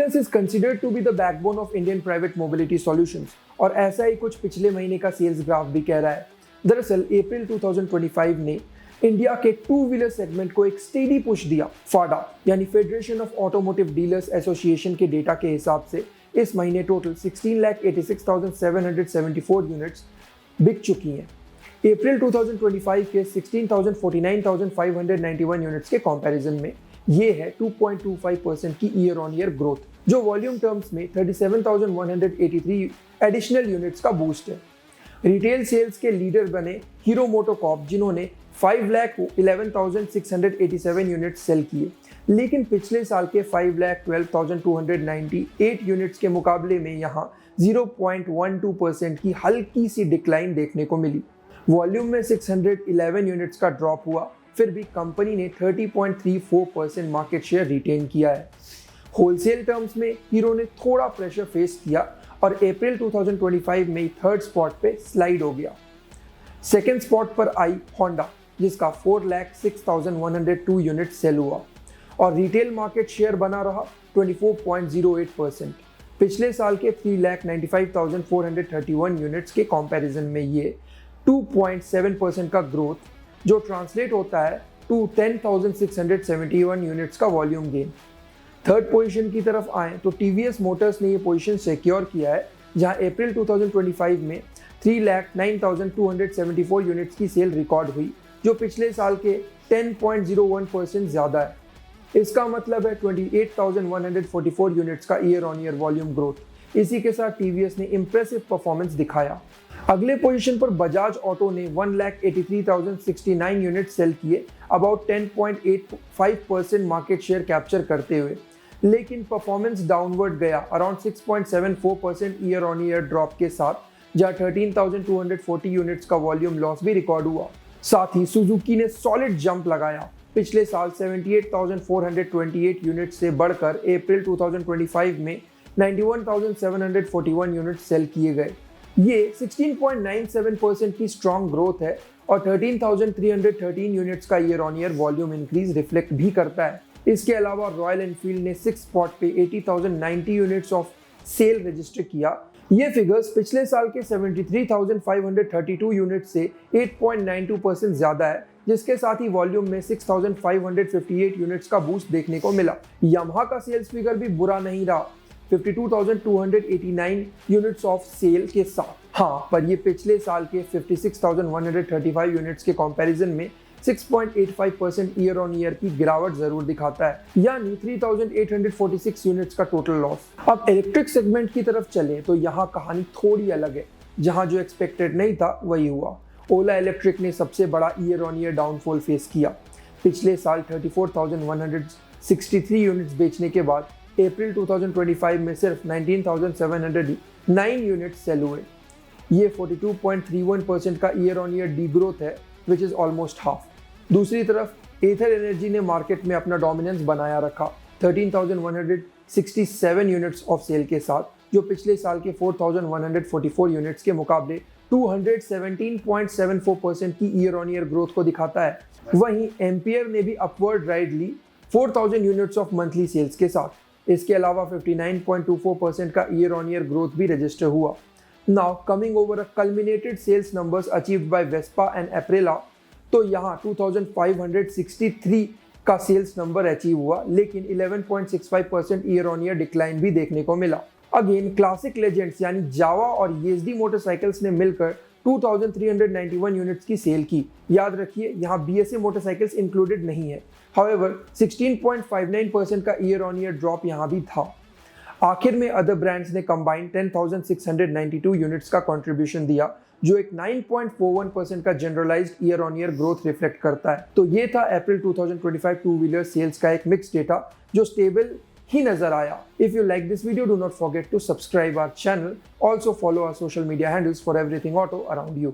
TVS is considered to be the backbone of Indian private mobility solutions और ऐसा ही कुछ पिछले महीने का सेल्स ग्राफ भी कह रहा है। दरअसल अप्रैल 2025 ने इंडिया के टू व्हीलर सेगमेंट को एक स्टेडी पुश दिया। फाडा यानी federation of automotive dealers association के डेटा के हिसाब से इस महीने टोटल 16,86,774 यूनिट्स बिक चुकी हैं। अप्रैल 2025 के 16,49,591 यूनिट्स के कंपैरिजन में ये है 2.25% की ईयर ऑन ईयर ग्रोथ, जो वॉल्यूम टर्म्स में 37,183 एडिशनल यूनिट्स का बूस्ट है। रिटेल सेल्स के लीडर बने हीरो मोटोकॉर्प, जिन्होंने 5,11,687 यूनिट्स सेल किए, लेकिन पिछले साल के 5,12,298 यूनिट्स के मुकाबले में यहाँ 0.12% की हल्की सी डिक्लाइन देखने को मिली। वॉल्यूम में 611 यूनिट्स का ड्रॉप हुआ, फिर भी कंपनी ने 30.34% मार्केट शेयर रिटेन किया है। होलसेल टर्म्स में हीरो ने थोड़ा प्रेशर फेस किया और अप्रैल 2025 में थर्ड स्पॉट पे स्लाइड हो गया। सेकेंड स्पॉट पर आई होंडा, जिसका 4,06,102 यूनिट सेल हुआ और रिटेल मार्केट शेयर बना रहा 24.08%। पिछले साल के 3,95,431 यूनिट्स के कंपैरिजन में ये 2.7% का ग्रोथ, जो ट्रांसलेट होता है टू 10,671 यूनिट्स का वॉल्यूम गेन। थर्ड पोजीशन की तरफ आए तो टीवीएस मोटर्स ने ये पोजीशन सिक्योर किया है, जहां अप्रैल 2025 में 3,09,274 यूनिट्स की सेल रिकॉर्ड हुई, जो पिछले साल के 10.01% ज़्यादा है। इसका मतलब है 28,144 यूनिट्स का year on year volume growth. इसी के साथ टीवीएस ने इम्प्रेसिव परफॉर्मेंस दिखाया। अगले पोजीशन पर बजाज ऑटो ने 1,83,069 यूनिट सेल किए, अबाउट 10.85% मार्केट शेयर कैप्चर करते हुए, लेकिन परफॉर्मेंस डाउनवर्ड गया around 6.74% year on year drop के साथ, जहां 13,240 यूनिट्स का वॉल्यूम लॉस भी रिकॉर्ड हुआ। साथ ही सुजुकी ने सॉलिड जंप लगाया। पिछले साल 78,428 यूनिट से बढ़कर अप्रैल 2025 में 91,741 यूनिट सेल किए गए। ये 16.97% की स्ट्रॉन्ग ग्रोथ है और 13,313 यूनिट्स का year on year volume increase reflect भी करता है। इसके अलावा रॉयल एनफील्ड ने 6 स्पॉट पे 80,090 यूनिट्स ऑफ सेल रजिस्टर किया। ये फिगर्स पिछले साल के 73,532 यूनिट से 8.92% ज़्यादा है, जिसके साथ ही वॉल्यूम में 6,558 यूनिट्स का बूस्ट देखने को मिला। यामाहा का सेल्स फिगर भी बुरा नहीं रहा, 52,289 यूनिट्स ऑफ सेल के साथ। हाँ, पर ये पिछले साल के 56,135 यूनिट्स के कंपैरिजन में 6.85% ईयर ऑन ईयर की गिरावट जरूर दिखाता है, यानी 3,846 यूनिट्स का टोटल लॉस। अब इलेक्ट्रिक सेगमेंट की तरफ चले तो यहाँ कहानी थोड़ी अलग है। जहाँ जो एक्सपेक्टेड नहीं था वही हुआ। ओला इलेक्ट्रिक ने सबसे बड़ा year on year downfall face किया। पिछले साल 34,163 यूनिट्स बेचने के बाद अप्रैल 2025 में सिर्फ 19,709 यूनिट्स सेल हुए। ये 42.31% का year on year D growth है, विच इज़ ऑलमोस्ट हाफ। दूसरी तरफ एथर एनर्जी ने मार्केट में अपना डोमिनेंस बनाया रखा 13,167 यूनिट्स ऑफ सेल के साथ, जो पिछले साल के 4,144 यूनिट्स के मुकाबले 217.74% की ईयर ऑन ईयर ग्रोथ को दिखाता है। वहीं एम्पियर ने भी अपवर्ड राइड ली 4,000 यूनिट्स ऑफ मंथली सेल्स के साथ। इसके अलावा 59.24% का ईयर ऑन ईयर ग्रोथ भी रजिस्टर हुआ। Now coming over a culminated sales numbers achieved by Vespa and Aprilia, तो यहाँ 2,563 का सेल्स नंबर अचीव हुआ, लेकिन 11.65% ईयर ऑन ईयर डिक्लाइन भी देखने को मिला। अगेन क्लासिक लेजेंड्स यानी जावा और येज़डी मोटरसाइकिल्स ने मिलकर 2,391 यूनिट्स की सेल की। याद रखिए, यहाँ BSA मोटरसाइकिल्स इंक्लूडेड नहीं है। हाउएवर 16.59% का ईयर ऑन ईयर ड्रॉप यहाँ भी था। आखिर में अदर ब्रांड्स ने कंबाइंड 10,692 यूनिट्स का कंट्रीब्यूशन दिया, जो एक 9.41% का generalized year on year growth reflect करता है। तो ये था अप्रैल 2025 टू व्हीलर सेल्स का एक मिक्स डेटा, जो स्टेबल ही नजर आया। If you like this video, do not forget to subscribe our channel. Also follow our social media handles for everything auto around you.